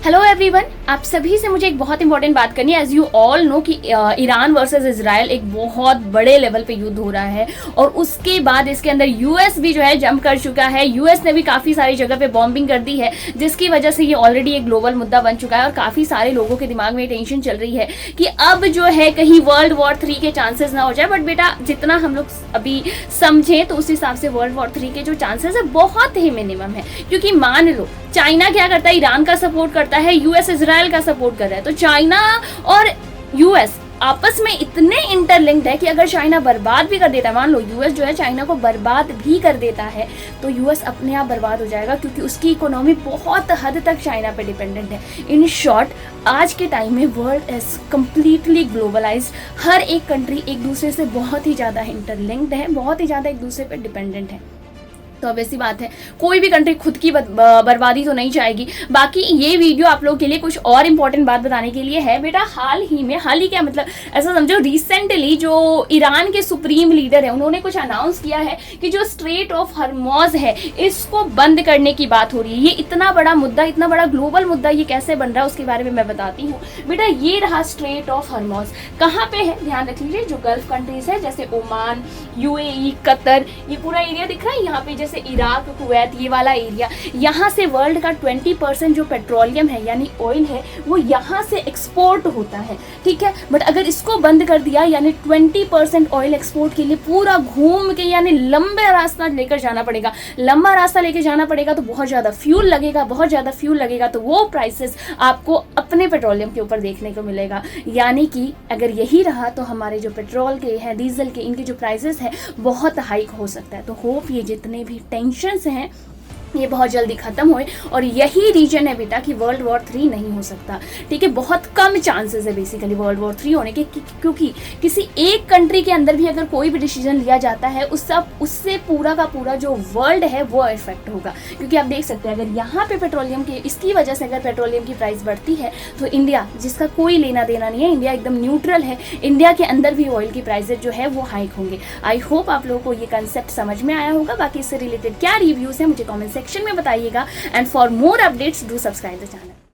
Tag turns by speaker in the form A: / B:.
A: Hello everyone, आप सभी से मुझे एक बहुत इंपॉर्टेंट बात करनी है। एज यू ऑल नो कि ईरान वर्सेस इजराइल एक बहुत बड़े लेवल पे युद्ध हो रहा है और उसके बाद इसके अंदर यूएस भी जो है जंप कर चुका है। यूएस ने भी काफ़ी सारी जगह पे बॉम्बिंग कर दी है, जिसकी वजह से ये ऑलरेडी एक ग्लोबल मुद्दा बन चुका है और काफ़ी सारे लोगों के दिमाग में टेंशन चल रही है कि अब जो है कहीं वर्ल्ड वॉर 3 के चांसेस ना हो जाए। बट बेटा, जितना हम लोग अभी समझें तो उस हिसाब से वर्ल्ड वॉर 3 के जो चांसेस है बहुत ही मिनिमम है, क्योंकि मान लो चाइना क्या करता है, ईरान का सपोर्ट करता है, यूएस इजराइल का सपोर्ट कर रहा है। तो चाइना और यूएस आपस में इतने इंटरलिंक्ड है कि अगर चाइना बर्बाद भी कर देता है, मान लो यूएस जो है चाइना को बर्बाद भी कर देता है, तो यूएस अपने आप बर्बाद हो जाएगा, क्योंकि उसकी इकोनॉमी बहुत हद तक चाइना पे डिपेंडेंट है। इन शॉर्ट, आज के टाइम में वर्ल्ड इज कम्प्लीटली ग्लोबलाइज्ड। हर एक कंट्री एक दूसरे से बहुत ही ज़्यादा इंटरलिंक्ड है, बहुत ही ज़्यादा एक दूसरे पे डिपेंडेंट है। तो अब ऐसी बात है, कोई भी कंट्री खुद की बर्बादी तो नहीं चाहेगी। बाकी ये वीडियो आप लोगों के लिए कुछ और इंपॉर्टेंट बात बताने के लिए है बेटा। हाल ही क्या मतलब, ऐसा समझो रिसेंटली जो ईरान के सुप्रीम लीडर है उन्होंने कुछ अनाउंस किया है कि जो स्ट्रेट ऑफ हॉर्मोज है इसको बंद करने की बात हो रही है। ये इतना बड़ा मुद्दा, इतना बड़ा ग्लोबल मुद्दा, ये कैसे बन रहा है उसके बारे में मैं बताती हूँ बेटा। ये रहा स्ट्रेट ऑफ हॉर्मोज, कहाँ पे है ध्यान रख लीजिए। जो गल्फ कंट्रीज है जैसे ओमान, यूएई, कतर, ये पूरा एरिया दिख रहा है यहाँ पे, जैसे इराक, कुवैत, ये वाला एरिया। यहाँ से वर्ल्ड का 20% जो पेट्रोलियम है यानी ऑयल है वो यहाँ से एक्सपोर्ट होता है, ठीक है। बट अगर इसको बंद कर दिया, यानी 20% ऑयल एक्सपोर्ट के लिए पूरा घूम के यानी लंबा रास्ता लेकर जाना पड़ेगा। लंबा रास्ता लेकर जाना पड़ेगा तो बहुत ज़्यादा फ्यूल लगेगा, बहुत ज़्यादा फ्यूल लगेगा तो वो प्राइसेस आपको अपने पेट्रोलियम के ऊपर देखने को मिलेगा। यानी कि अगर यही रहा तो हमारे जो पेट्रोल के हैं, डीजल के, इनके जो प्राइसेस हैं बहुत हाइक हो सकता है। तो होप ये जितने भी टेंशन्स हैं ये बहुत जल्दी खत्म होए और यही रीजन है बेटा कि वर्ल्ड वॉर 3 नहीं हो सकता, ठीक है। बहुत कम चांसेस है बेसिकली वर्ल्ड वॉर 3 होने के, क्योंकि किसी एक कंट्री के अंदर भी अगर कोई भी डिसीजन लिया जाता है उससे पूरा का पूरा जो वर्ल्ड है वो इफेक्ट होगा। क्योंकि आप देख सकते हैं, अगर यहाँ पे पेट्रोलियम की, इसकी वजह से अगर पेट्रोलियम की प्राइस बढ़ती है तो इंडिया, जिसका कोई लेना देना नहीं है, इंडिया एकदम न्यूट्रल है, इंडिया के अंदर भी ऑयल की प्राइसेज जो है वो हाइक होंगे। आई होप आप लोगों को ये कंसेप्ट समझ में आया होगा। बाकी इससे रिलेटेड क्या रिव्यूज़ है मुझे कॉमेंट सेक्शन में बताइएगा। And for more updates do subscribe the channel.